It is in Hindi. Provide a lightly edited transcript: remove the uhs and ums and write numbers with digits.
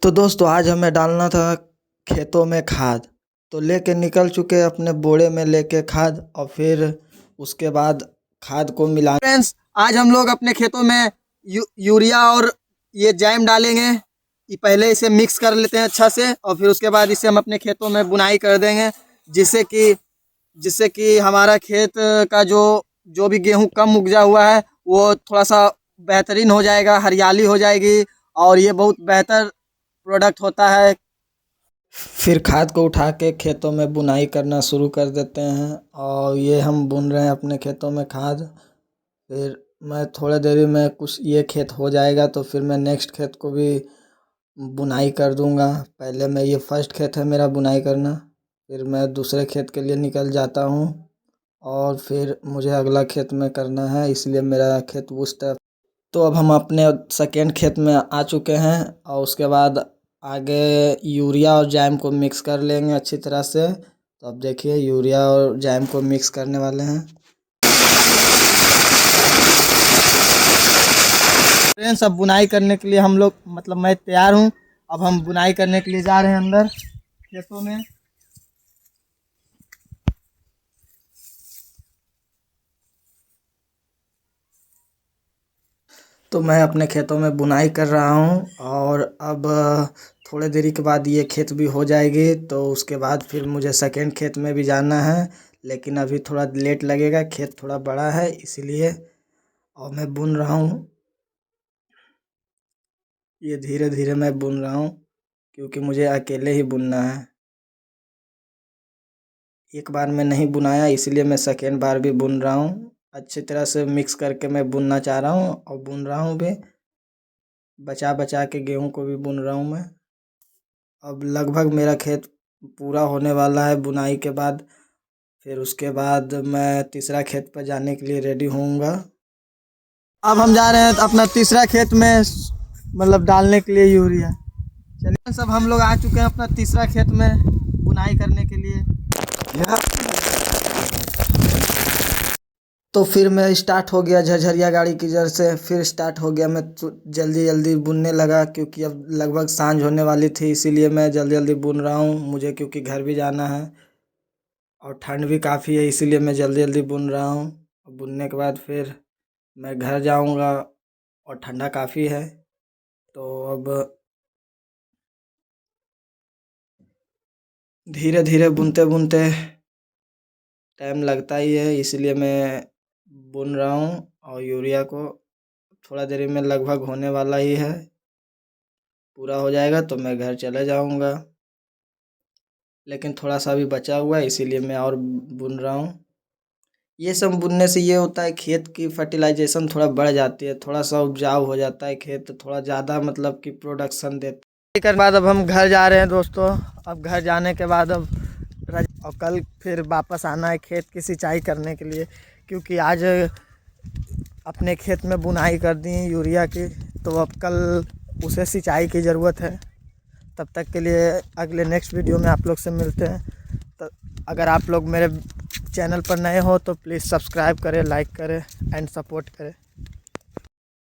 तो दोस्तों आज हमें डालना था खेतों में खाद। तो लेके निकल चुके अपने बोरे में लेके खाद और फिर उसके बाद खाद को मिला। फ्रेंड्स, आज हम लोग अपने खेतों में यूरिया और ये जैम डालेंगे। ये पहले इसे मिक्स कर लेते हैं अच्छा से और फिर उसके बाद इसे हम अपने खेतों में बुनाई कर देंगे, जिससे कि हमारा खेत का जो जो भी गेहूं कम उपजा हुआ है वो थोड़ा सा बेहतरीन हो जाएगा, हरियाली हो जाएगी और ये बहुत बेहतर प्रोडक्ट होता है। फिर खाद को उठा के खेतों में बुनाई करना शुरू कर देते हैं और ये हम बुन रहे हैं अपने खेतों में खाद। फिर मैं थोड़ा देरी में कुछ ये खेत हो जाएगा तो फिर मैं नेक्स्ट खेत को भी बुनाई कर दूंगा। पहले मैं ये फर्स्ट खेत है मेरा बुनाई करना, फिर मैं दूसरे खेत के लिए निकल जाता हूँ और फिर मुझे अगला खेत में करना है, इसलिए मेरा खेत उस तरफ। तो अब हम अपने सेकेंड खेत में आ चुके हैं और उसके बाद आगे यूरिया और जैम को मिक्स कर लेंगे अच्छी तरह से। तो अब देखिए यूरिया और जैम को मिक्स करने वाले हैं। फ्रेंड्स, अब बुनाई करने के लिए हम लोग मैं तैयार हूँ। अब हम बुनाई करने के लिए जा रहे हैं अंदर खेतों में। तो मैं अपने खेतों में बुनाई कर रहा हूँ और अब थोड़े देरी के बाद ये खेत भी हो जाएगी तो उसके बाद फिर मुझे सेकेंड खेत में भी जाना है, लेकिन अभी थोड़ा लेट लगेगा, खेत थोड़ा बड़ा है इसीलिए। और मैं बुन रहा हूँ, ये धीरे धीरे मैं बुन रहा हूँ क्योंकि मुझे अकेले ही बुनना है। एक बार में नहीं बुनाया इसलिए मैं सेकेंड बार भी बुन रहा हूँ। अच्छी तरह से मिक्स करके मैं बुनना चाह रहा हूँ और बुन रहा हूँ भी, बचा बचा के गेहूं को भी बुन रहा हूँ मैं। अब लगभग मेरा खेत पूरा होने वाला है बुनाई के बाद। फिर उसके बाद मैं तीसरा खेत पर जाने के लिए रेडी होऊंगा। अब हम जा रहे हैं अपना तीसरा खेत में डालने के लिए यूरिया। चलिए सब हम लोग आ चुके हैं अपना तीसरा खेत में बुनाई करने के लिए। तो फिर मैं स्टार्ट हो गया झरझरिया गाड़ी की जर से, फिर स्टार्ट हो गया मैं जल्दी जल्दी बुनने लगा क्योंकि अब लगभग सांझ होने वाली थी, इसीलिए मैं जल्दी जल्दी बुन रहा हूँ मुझे, क्योंकि घर भी जाना है और ठंड भी काफ़ी है इसीलिए मैं जल्दी जल्दी बुन रहा हूँ। बुनने के बाद फिर मैं घर जाऊँगा और ठंडा काफ़ी है तो अब धीरे धीरे बुनते बुनते टाइम लगता ही है, इसलिए मैं बुन रहा हूँ। और यूरिया को थोड़ा देरी में लगभग होने वाला ही है, पूरा हो जाएगा तो मैं घर चले जाऊँगा, लेकिन थोड़ा सा भी बचा हुआ है इसीलिए मैं और बुन रहा हूँ। ये सब बुनने से ये होता है खेत की फर्टिलाइजेशन थोड़ा बढ़ जाती है, थोड़ा सा उपजाऊ हो जाता है खेत, थोड़ा ज़्यादा कि प्रोडक्शन देता के बाद अब हम घर जा रहे हैं दोस्तों। अब घर जाने के बाद अब और कल फिर वापस आना है खेत की सिंचाई करने के लिए, क्योंकि आज अपने खेत में बुनाई कर दी यूरिया की, तो अब कल उसे सिंचाई की ज़रूरत है। तब तक के लिए अगले नेक्स्ट वीडियो में आप लोग से मिलते हैं। तो अगर आप लोग मेरे चैनल पर नए हो तो प्लीज़ सब्सक्राइब करें, लाइक करें एंड सपोर्ट करें।